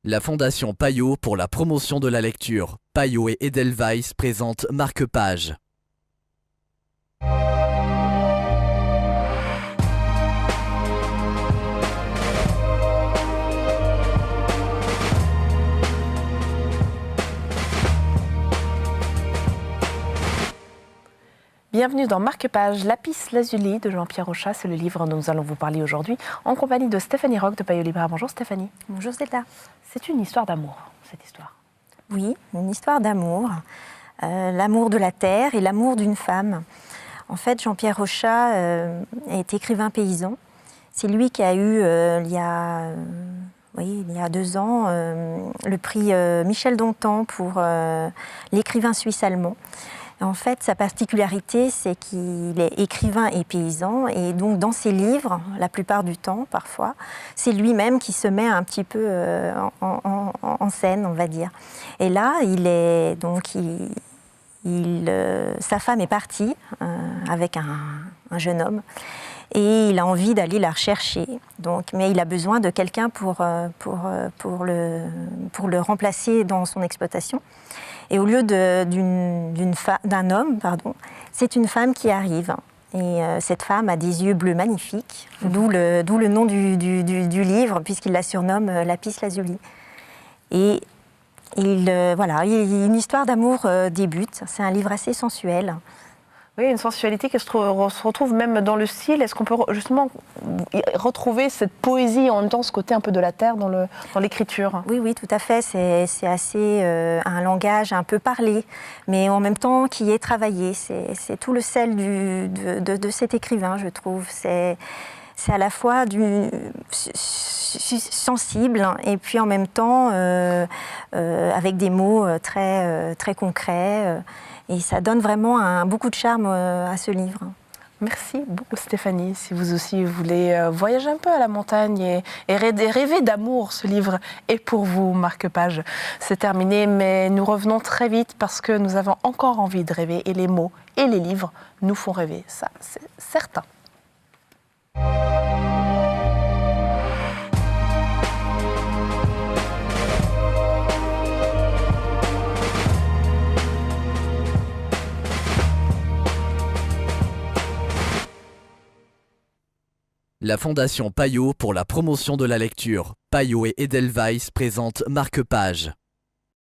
La Fondation Payot pour la promotion de la lecture. Payot et Edelweiss présentent Marque-Page. Bienvenue dans Marque-Page, Lapis Lazuli de Jean-Pierre Rochat. C'est le livre dont nous allons vous parler aujourd'hui en compagnie de Stéphanie Roch de Payot Libraire. Bonjour Stéphanie. Bonjour Zéta. C'est une histoire d'amour, cette histoire. Oui, une histoire d'amour. L'amour de la terre et l'amour d'une femme. En fait, Jean-Pierre Rochat est écrivain paysan. C'est lui qui a eu, il y a 2 ans, le prix Michel Dontan pour l'écrivain suisse-allemand. En fait, sa particularité, c'est qu'il est écrivain et paysan, et donc dans ses livres, la plupart du temps, parfois, c'est lui-même qui se met un petit peu en scène, on va dire. Et là, sa femme est partie avec un jeune homme, et il a envie d'aller la rechercher. Mais il a besoin de quelqu'un pour le remplacer dans son exploitation. Et au lieu d'un homme, c'est une femme qui arrive. Et cette femme a des yeux bleus magnifiques, d'où le nom du livre, puisqu'il la surnomme Lapis Lazuli. Et une histoire d'amour débute. C'est un livre assez sensuel. Oui, une sensualité qui se retrouve même dans le style. Est-ce qu'on peut justement retrouver cette poésie en même temps, ce côté un peu de la terre dans l'écriture? Oui, tout à fait. C'est assez un langage un peu parlé, mais en même temps qui est travaillé. C'est tout le sel de cet écrivain, je trouve. C'est à la fois sensible et puis en même temps avec des mots très concrets. Et ça donne vraiment beaucoup de charme à ce livre. Merci beaucoup Stéphanie. Si vous aussi voulez voyager un peu à la montagne et rêver d'amour, ce livre est pour vous. Marque-Page, c'est terminé, mais nous revenons très vite parce que nous avons encore envie de rêver et les mots et les livres nous font rêver, ça c'est certain. La Fondation Payot pour la promotion de la lecture. Payot et Edelweiss présentent Marque-Page.